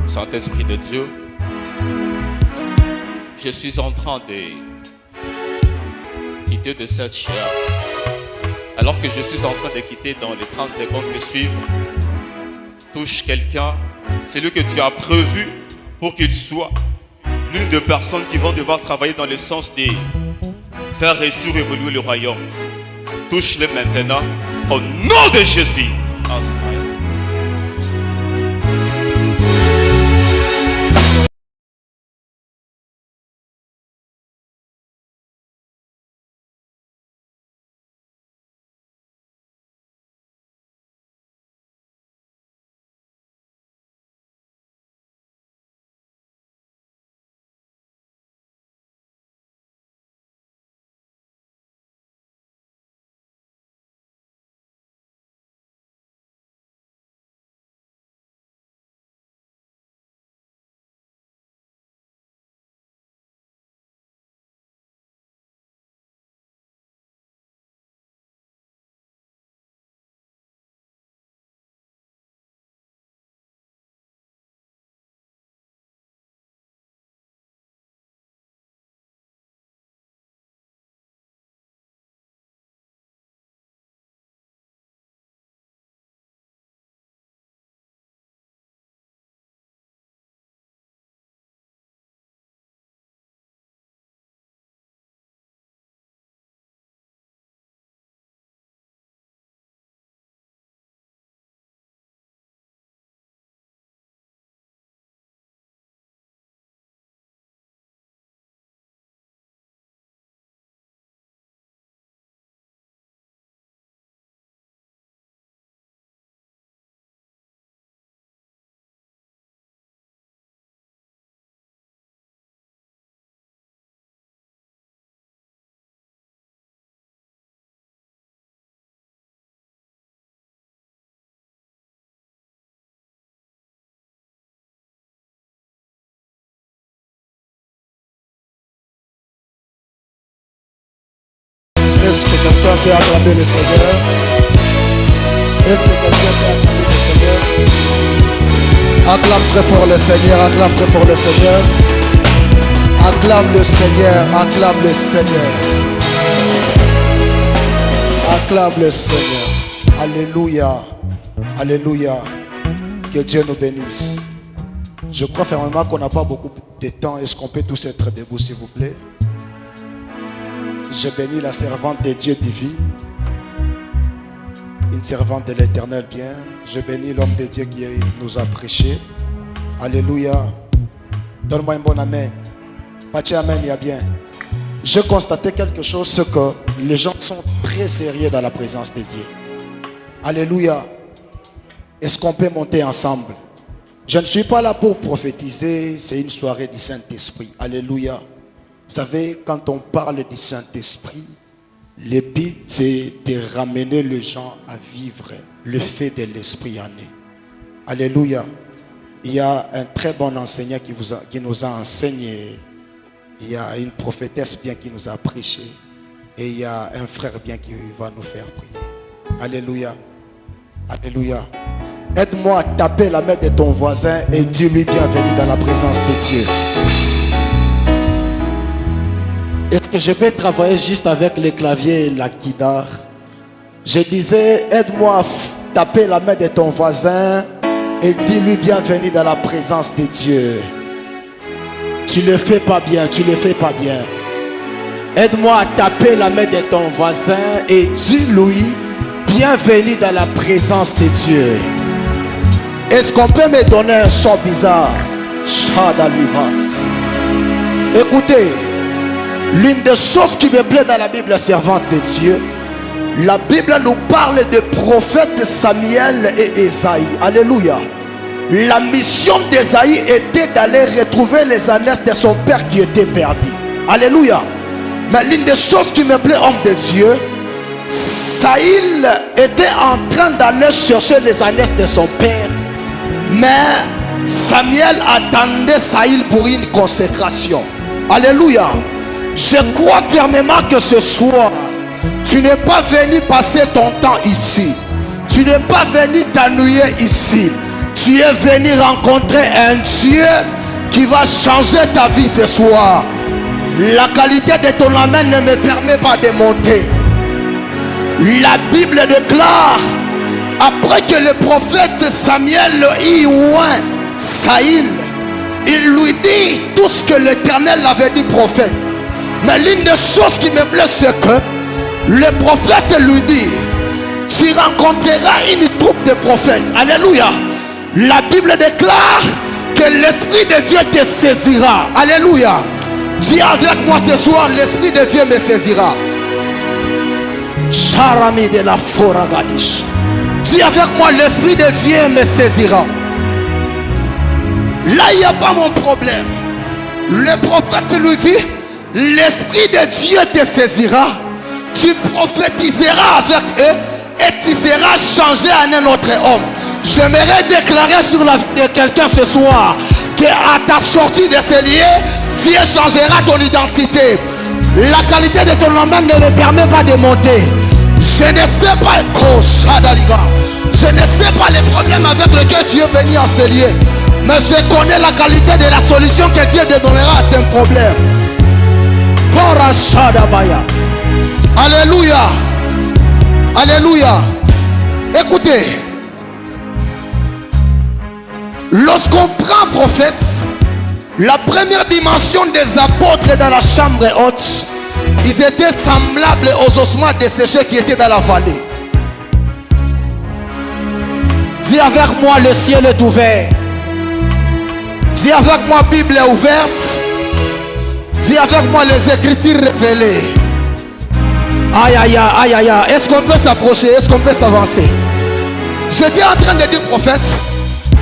Saint-Esprit de Dieu, je suis en train de quitter de cette chair. Alors que je suis en train de quitter dans les 30 secondes qui suivent, touche quelqu'un, c'est lui que tu as prévu pour qu'il soit l'une des personnes qui vont devoir travailler dans le sens de faire réussir et évoluer le royaume. Touche-le maintenant au nom de Jésus. Est-ce que quelqu'un peut acclamer le Seigneur? Est-ce que quelqu'un peut acclamer le Seigneur? Acclame très fort le Seigneur, acclame très fort le Seigneur. Acclame le Seigneur, acclame le Seigneur. Acclame le Seigneur. Alléluia. Alléluia. Que Dieu nous bénisse. Je crois fermement qu'on n'a pas beaucoup de temps. Est-ce qu'on peut tous être debout, s'il vous plaît? Je bénis la servante de Dieu divine, une servante de l'Éternel bien. Je bénis l'homme de Dieu qui nous a prêché. Alléluia. Donne-moi un bon amen. Pâté amen, il y a bien. Je constatais quelque chose, c'est que les gens sont très sérieux dans la présence de Dieu. Alléluia. Est-ce qu'on peut monter ensemble? Je ne suis pas là pour prophétiser, c'est une soirée du Saint-Esprit. Alléluia. Vous savez, quand on parle du Saint-Esprit, le but c'est de ramener les gens à vivre le fait de l'Esprit en eux. Alléluia. Il y a un très bon enseignant qui nous a enseigné. Il y a une prophétesse bien qui nous a prêché. Et il y a un frère bien qui va nous faire prier. Alléluia. Alléluia. Aide-moi à taper la main de ton voisin et dis-lui bienvenue dans la présence de Dieu. Est-ce que je peux travailler juste avec les claviers et la guitare? Je disais, aide-moi à taper la main de ton voisin et dis-lui bienvenue dans la présence de Dieu. Tu ne le fais pas bien, tu ne le fais pas bien. Aide-moi à taper la main de ton voisin et dis-lui bienvenue dans la présence de Dieu. Est-ce qu'on peut me donner un son bizarre? Shadalivas. Écoutez, l'une des choses qui me plaît dans la Bible servante de Dieu, la Bible nous parle de prophètes Samuel et Esaïe. Alléluia. La mission d'Esaïe était d'aller retrouver les ânesses de son père qui était perdu. Alléluia. Mais l'une des choses qui me plaît, homme de Dieu, Saïl était en train d'aller chercher les ânesses de son père. Mais Samuel attendait Saïl pour une consécration. Alléluia. Je crois fermement que ce soir, tu n'es pas venu passer ton temps ici. Tu n'es pas venu t'ennuyer ici. Tu es venu rencontrer un Dieu qui va changer ta vie ce soir. La qualité de ton amen ne me permet pas de monter. La Bible déclare, après que le prophète Samuel eut oint Saïl, il lui dit tout ce que l'Éternel avait dit prophète. Mais l'une des choses qui me plaît, c'est que le prophète lui dit, tu rencontreras une troupe de prophètes. Alléluia. La Bible déclare que l'Esprit de Dieu te saisira. Alléluia. Dis avec moi ce soir, l'Esprit de Dieu me saisira. Charami de la Foragadish. Dis avec moi, l'Esprit de Dieu me saisira. Là, il n'y a pas mon problème. Le prophète lui dit, l'Esprit de Dieu te saisira. Tu prophétiseras avec eux et tu seras changé en un autre homme. J'aimerais déclarer sur la vie de quelqu'un ce soir qu'à ta sortie de ces lieux, Dieu changera ton identité. La qualité de ton amen ne me permet pas de monter. Je ne sais pas, je ne sais pas les problèmes avec lesquels tu es venu en ces lieux, mais je connais la qualité de la solution que Dieu te donnera à tes problèmes. Alléluia. Alléluia. Écoutez, lorsqu'on prend prophète, la première dimension des apôtres dans la chambre haute, ils étaient semblables aux ossements desséchés qui étaient dans la vallée. Dis avec moi, le ciel est ouvert. Dis avec moi, Bible est ouverte. Dis avec moi, les Écritures révélées. Aïe, aïe, aïe, aïe, aïe. Est-ce qu'on peut s'approcher? Est-ce qu'on peut s'avancer? J'étais en train de dire, prophète,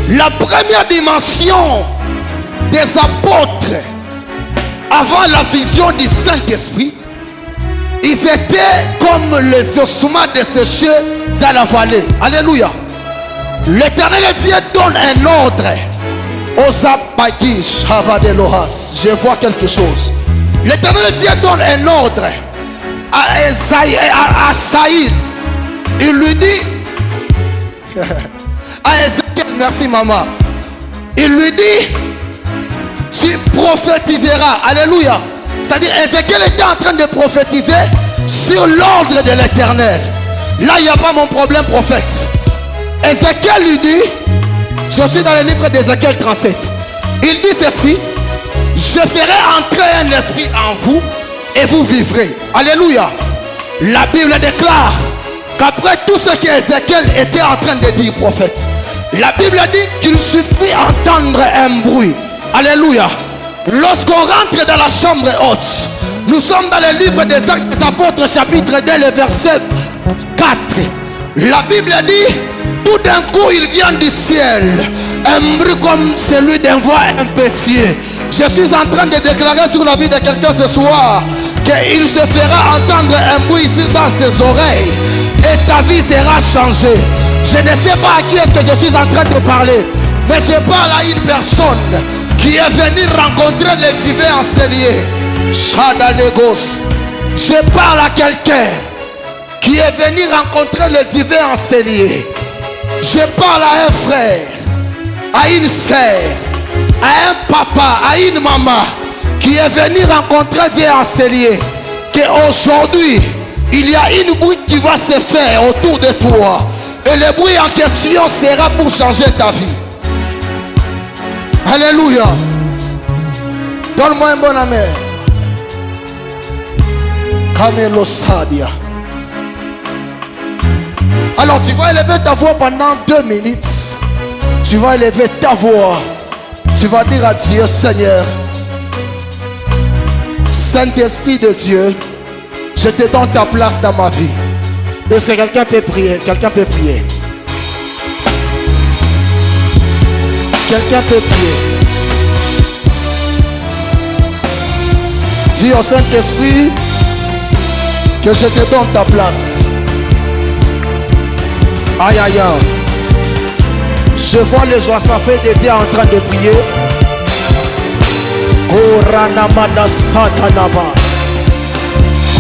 la première dimension des apôtres avant la vision du Saint-Esprit, ils étaient comme les ossements desséchés dans la vallée. Alléluia. L'Éternel Dieu donne un ordre aux Abagish Havadelohas. Je vois quelque chose. L'Éternel Dieu donne un ordre à Esaïe, à Saïl. Il lui dit à Ézéchiel, merci maman. il lui dit, tu prophétiseras. Alléluia. C'est-à-dire, Ézéchiel était en train de prophétiser sur l'ordre de l'Éternel. Là, il n'y a pas mon problème, prophète. Ézéchiel lui dit, je suis dans le livre d'Ézéchiel 37. Il dit ceci, je ferai entrer un esprit en vous et vous vivrez. Alléluia. La Bible déclare qu'après tout ce qu'Ézéchiel était en train de dire, prophète, la Bible dit qu'il suffit d'entendre un bruit. Alléluia. Lorsqu'on rentre dans la chambre haute, nous sommes dans le livre des Actes des Apôtres, chapitre 2, le verset 4. La Bible dit, tout d'un coup il vient du ciel un bruit comme celui d'un voix impétueux. Je suis en train de déclarer sur la vie de quelqu'un ce soir qu'il se fera entendre un bruit ici dans ses oreilles et ta vie sera changée. Je ne sais pas à qui est-ce que je suis en train de parler, mais je parle à une personne qui est venue rencontrer le divin enseigné. Shadalégos. Je parle à quelqu'un qui est venu rencontrer le divin enseigné. Je parle à un frère, à une sœur, à un papa, à une maman qui est venu rencontrer Dieu enseigné. Qu'aujourd'hui, il y a une bruit qui va se faire autour de toi. Et le bruit en question sera pour changer ta vie. Alléluia. Donne-moi un bon amen. Kamelo Sadia. Alors tu vas élever ta voix pendant 2 minutes. Tu vas élever ta voix. Tu vas dire à Dieu, Seigneur, Saint-Esprit de Dieu, je te donne ta place dans ma vie. Et si quelqu'un peut prier, quelqu'un peut prier. Quelqu'un peut prier. Dis au Saint-Esprit que je te donne ta place. Aïe aïe aïe. Je vois les oiseaux de Dieu en train de prier. Koranamada Satanaba.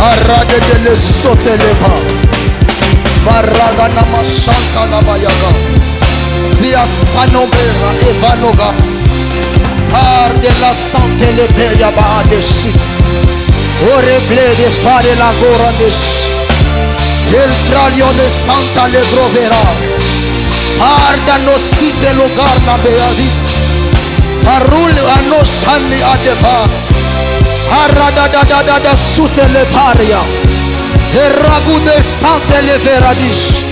Arrête de le sauter les bas. Baraganama Shantanaba Yaga. Via Sanobera Evanoga. Par de la santé les Beyaba de shit. Oreble de fare la Gorandish. El tralion de Santa le Grovera. Arda no site lugar na Beavis. Parule a no shani adeva. Arada da sute le paria. Eragu de sante le veradish.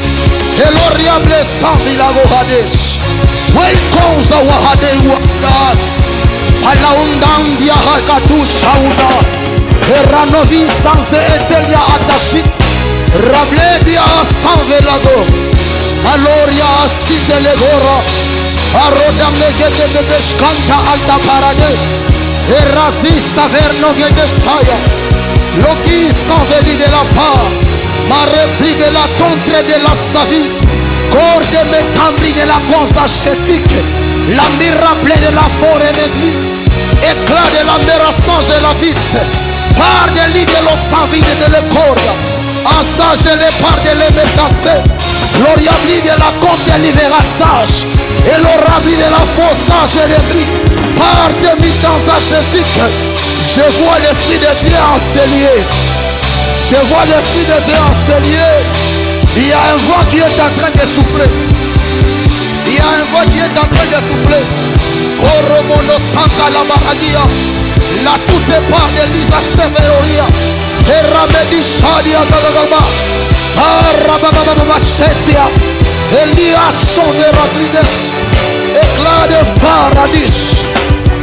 Eloriable santi la gohadish. Welcome za wahade wadas. Alaundandia hakatu shauda. Eranovi sanse etelia atashit. Rabledia sanvelago. Aloria site le gora. Aroda megete de deskanta alta parade. Erasi saverno gedestaya. Loki sanveli de la part. Ma repli de la contre de la savite. Corps de métambri de la consachétique. La miracle de la forêt d'église. Éclat de la merassage et la vite. Par de l'île de l'osavide de l'écordia. Assage les parts de les métassés. L'oriabli de la compte libérassage. Et l'orabli de la fossage et l'église. Par de mitans achétiques. Je vois l'esprit de Dieu enseigné. Je vois l'esprit de Dieu enseigné. Il y a un vent qui est en train de souffler. Il y a un vent qui est en train de souffler. Oromono Santa la Baradia. La toute part de Lisa Severoria. Et Ramedi Shadia Gagagama. Arabababa Shetia. Elia Sonveraglides. Éclat de paradis.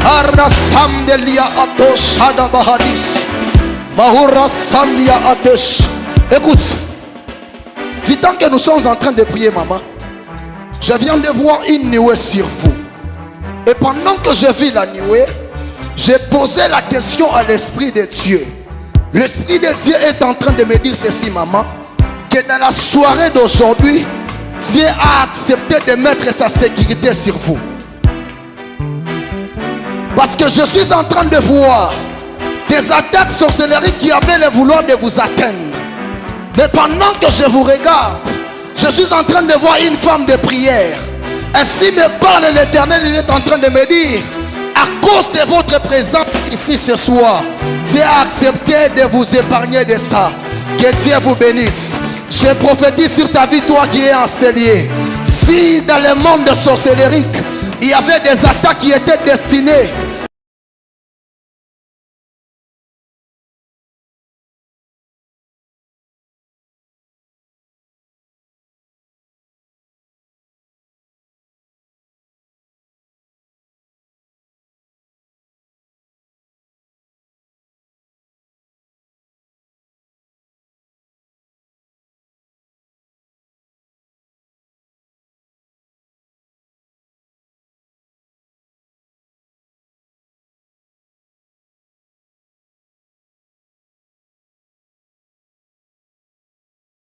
Arasam de Lia Ato Shada Bahadis. Mahura Samia Adesh. Écoute. Du temps que nous sommes en train de prier, maman, je viens de voir une nuée sur vous. Et pendant que je vis la nuée, j'ai posé la question à l'Esprit de Dieu. L'Esprit de Dieu est en train de me dire ceci, maman, que dans la soirée d'aujourd'hui, Dieu a accepté de mettre sa sécurité sur vous. Parce que je suis en train de voir des attaques sorcelleries qui avaient le vouloir de vous atteindre. Mais pendant que je vous regarde, je suis en train de voir une femme de prière Ainsi me parle l'Éternel, il est en train de me dire, à cause de votre présence ici ce soir, Dieu a accepté de vous épargner de ça. Que Dieu vous bénisse. Je prophétise sur ta vie, toi qui es enseigné. Si dans le monde sorcellérique, il y avait des attaques qui étaient destinées